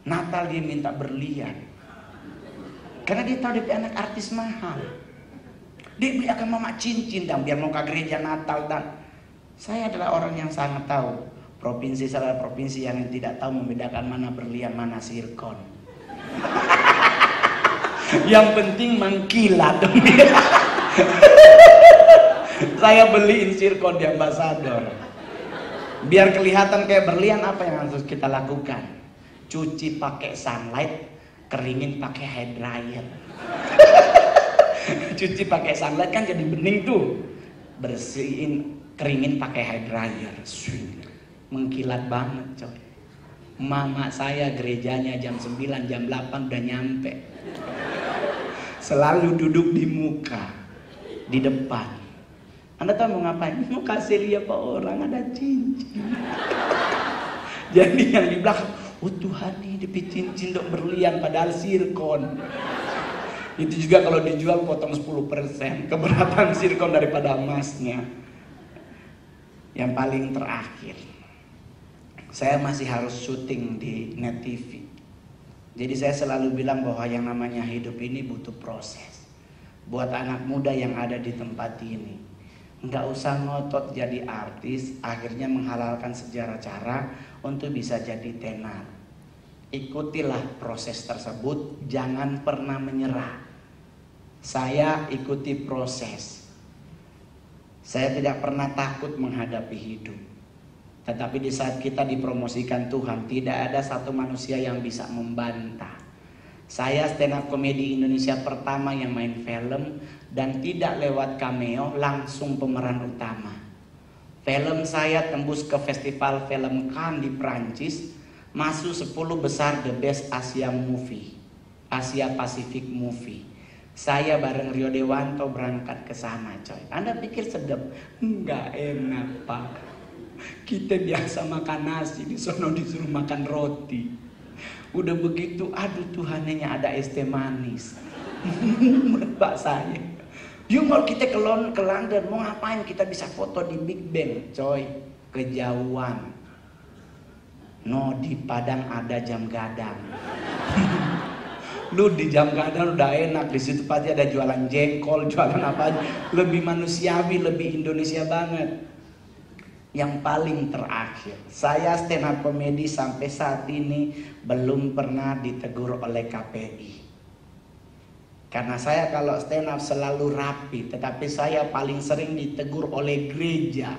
Natal dia minta berlian. Karena dia tahu dia anak artis mahal. Dia belikan mama cincin dan biar mau ke gereja Natal. Dan saya adalah orang yang sangat tahu. Provinsi salah provinsi yang tidak tahu membedakan mana berlian mana sirkon. Yang penting mengkilat dong. Saya beliin sirkon di Ambasador. Biar kelihatan kayak berlian, apa yang harus kita lakukan? Cuci pakai sunlight, keringin pakai hair dryer. Cuci pakai sunlight kan jadi bening tuh. Bersihin, keringin pakai hair dryer. Mengkilat banget coy. Mama saya gerejanya jam 9, jam 8 udah nyampe. Selalu duduk di muka, di depan. Anda tahu mau ngapain? Mau kasih lihat Pak orang ada cincin. Jadi yang di belakang, oh Tuhan nih dipit cincin dok berlian padahal sirkon. Itu juga kalau dijual potong 10%. Keberatan sirkon daripada emasnya. Yang paling terakhir, saya masih harus syuting di Net TV. Jadi saya selalu bilang bahwa yang namanya hidup ini butuh proses. Buat anak muda yang ada di tempat ini, nggak usah ngotot jadi artis, akhirnya menghalalkan sejarah cara untuk bisa jadi tenar. Ikutilah proses tersebut, jangan pernah menyerah. Saya ikuti proses. Saya tidak pernah takut menghadapi hidup. Tetapi di saat kita dipromosikan Tuhan, tidak ada satu manusia yang bisa membantah. Saya stand up komedi Indonesia pertama yang main film, dan tidak lewat cameo, langsung pemeran utama. Film saya tembus ke festival film Cannes di Prancis, masuk 10 besar the best Asia movie, Asia Pacific movie. Saya bareng Rio Dewanto berangkat ke sana coy. Anda pikir sedap? Enggak enak Pak. Kita biasa makan nasi, di sono disuruh makan roti. Udah begitu, aduh Tuhannya ada es teh manis. Mbak saya. Yuk mau kita ke London, mau ngapain? Kita bisa foto di Big Ben, coy. Kejauhan. No, di Padang ada jam gadang. Lu di jam gadang udah enak, di situ pasti ada jualan jengkol, jualan apa aja. Lebih manusiawi, lebih Indonesia banget. Yang paling terakhir, saya stand up komedi sampai saat ini belum pernah ditegur oleh KPI. Karena saya kalau stand up selalu rapi, tetapi saya paling sering ditegur oleh gereja.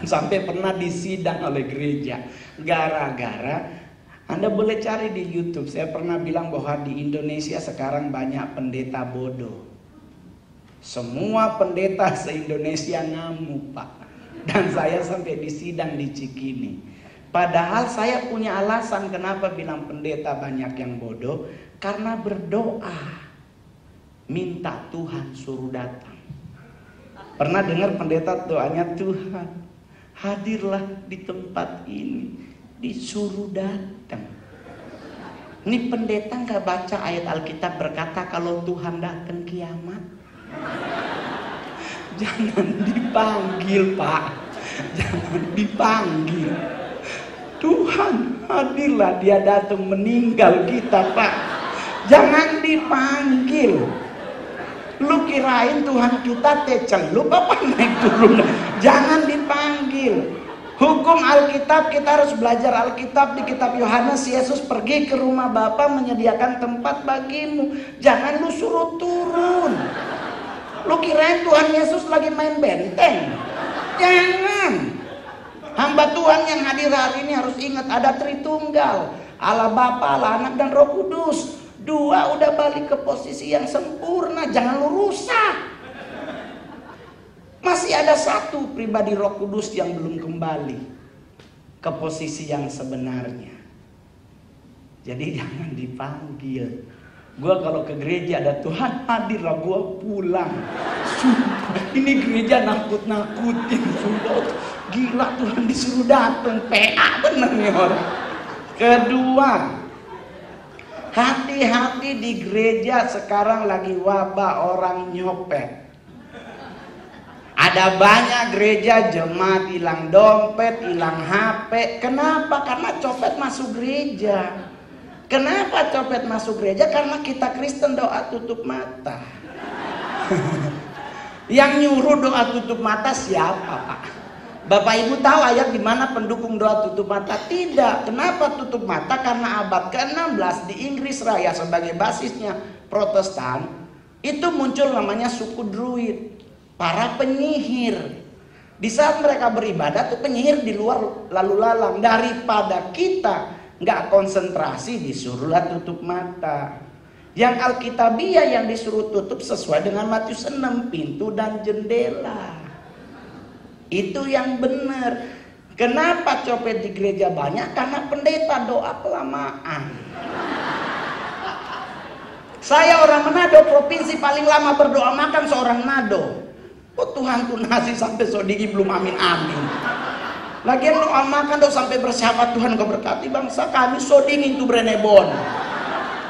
Sampai pernah disidang oleh gereja. Gara-gara, Anda boleh cari di YouTube, saya pernah bilang bahwa di Indonesia sekarang banyak pendeta bodoh. Semua pendeta se-Indonesia ngamuk Pak. Dan saya sampai disidang di Cikini. Padahal saya punya alasan kenapa bilang pendeta banyak yang bodoh. Karena berdoa, minta Tuhan suruh datang. Pernah dengar pendeta doanya, Tuhan hadirlah di tempat ini, disuruh datang. Ini pendeta gak baca ayat Alkitab berkata kalau Tuhan datang kiamat. Jangan dipanggil Pak, jangan dipanggil. Tuhan hadirlah, dia datang meninggal kita Pak. Jangan dipanggil. Lu kirain Tuhan kita celup apa naik turun? Jangan dipanggil. Hukum Alkitab, kita harus belajar Alkitab. Di kitab Yohanes, Yesus pergi ke rumah Bapa menyediakan tempat bagimu. Jangan lu suruh turun. Lu kirain Tuhan Yesus lagi main benteng? Jangan. Hamba Tuhan yang hadir hari ini harus ingat ada Tritunggal, Allah Bapa, Allah Anak dan Roh Kudus. Dua udah balik ke posisi yang sempurna, jangan lu rusak. Masih ada satu pribadi Roh Kudus yang belum kembali ke posisi yang sebenarnya. Jadi jangan dipanggil. Gua kalau ke gereja ada Tuhan hadirlah, gua pulang. Sumpah, ini gereja nakut-nakutin. Sumpah, gila Tuhan disuruh datang. PA bener nih orang. Kedua, hati-hati di gereja sekarang lagi wabah orang nyopet. Ada banyak gereja jemaat hilang dompet, hilang HP. Kenapa? Karena copet masuk gereja. Kenapa copet masuk gereja? Karena kita Kristen doa tutup mata. Yang nyuruh doa tutup mata siapa, Pak? Bapak Ibu tahu ayat di mana pendukung doa tutup mata? Tidak. Kenapa tutup mata? Karena abad ke-16 di Inggris Raya sebagai basisnya Protestan, itu muncul namanya suku Druid, para penyihir. Di saat mereka beribadah tuh penyihir di luar lalu lalang. Daripada kita nggak konsentrasi, disuruhlah tutup mata. Yang Alkitabiah yang disuruh tutup sesuai dengan Matius 6, pintu dan jendela. Itu yang benar. Kenapa copet di gereja banyak? Karena pendeta doa kelamaan. Saya orang Manado, provinsi paling lama berdoa makan seorang Manado. Oh Tuhan tuh nasi sampai sodigi belum amin-amin. Lagian doa makan doa sampai bersahabat, Tuhan kau berkati bangsa kami, so dingin tuh Brenebon.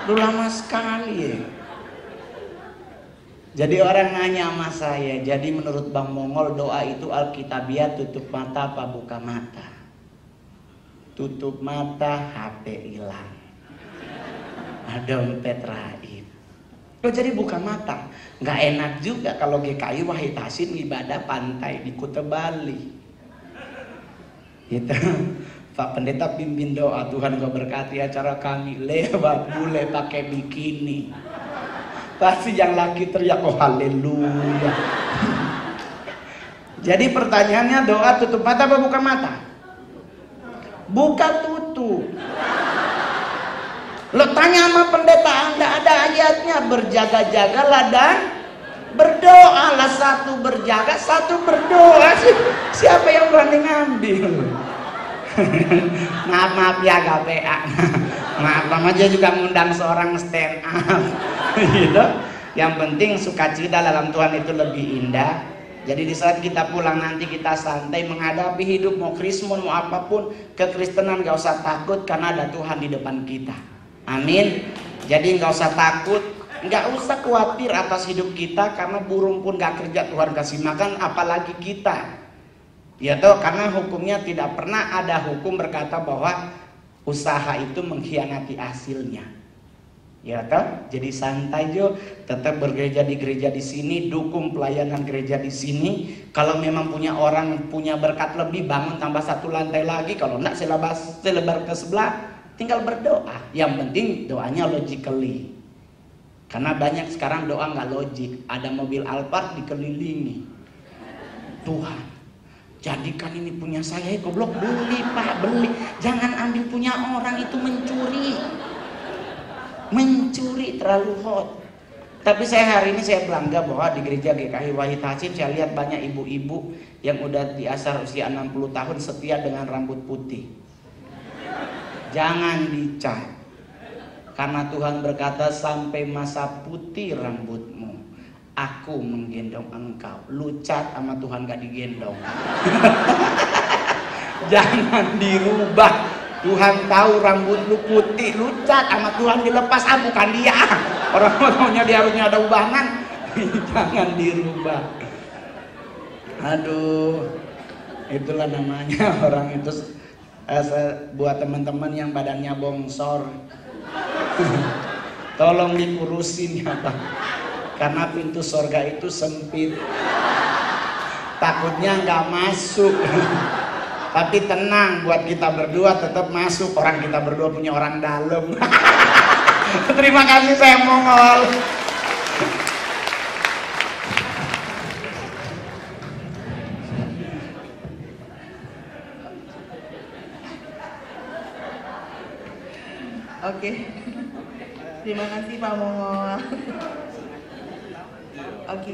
Udah lama sekali ya. Jadi orang nanya sama saya, jadi menurut Bang Mongol doa itu Alkitabiah tutup mata apa buka mata? Tutup mata HP hilang, dompet raib. Oh jadi buka mata. Nggak enak juga kalau GKI Wahid Hasim ibadah pantai di Kuta Bali. Gitu. Pak Pendeta pimpin doa, Tuhan kau berkati acara kami, lewat bule pakai bikini. Pasti yang laki teriak oh haleluya. Jadi pertanyaannya doa tutup mata apa buka mata? Buka tutup. Lo tanya sama pendeta Anda, ada ayatnya, berjaga-jagalah dan berdoalah. Satu berjaga, satu berdoa. Siapa yang berani ngambil? Maaf ya KPA. Maaf aja juga ngundang seorang stand up. Gitu. Yang penting sukacita dalam Tuhan itu lebih indah. Jadi di saat kita pulang nanti kita santai menghadapi hidup, mau Krismon mau apapun, kekristenan gak usah takut karena ada Tuhan di depan kita. Amin. Jadi gak usah takut, gak usah khawatir atas hidup kita karena burung pun gak kerja Tuhan kasih makan, apalagi kita. Ya toh, karena hukumnya tidak pernah ada hukum berkata bahwa usaha itu mengkhianati hasilnya. Ya toh, jadi santai jo, tetap bergereja di gereja di sini, dukung pelayanan gereja di sini. Kalau memang punya orang punya berkat lebih, bangun tambah satu lantai lagi. Kalau enggak selebar ke sebelah, tinggal berdoa. Yang penting doanya logically. Karena banyak sekarang doa nggak logik. Ada mobil Alphard dikelilingi. Tuhan, jadikan ini punya saya, goblok, beli Pak, beli. Jangan ambil punya orang, itu mencuri. Mencuri terlalu hot. Tapi saya hari ini saya bangga bahwa di gereja GKI Wahid Hasim saya lihat banyak ibu-ibu yang udah di asar usia 60 tahun setia dengan rambut putih. Jangan dicat. Karena Tuhan berkata sampai masa putih rambutmu, aku menggendong engkau. Lu cat sama Tuhan gak digendong. Jangan dirubah. Tuhan tahu rambut lu putih, lu cat sama Tuhan dilepas, bukan dia. Orang-orangnya dia harusnya ada ubanan. Jangan dirubah. Aduh, itulah namanya orang itu. Buat teman-teman yang badannya bongsor, tolong dikurusin ya Pak. Karena pintu sorga itu sempit. Takutnya nggak masuk. Tapi tenang, buat kita berdua tetap masuk. Orang kita berdua punya orang dalam. Terima kasih saya Mongol. Oke. Terima kasih Pak Mongol. Oke.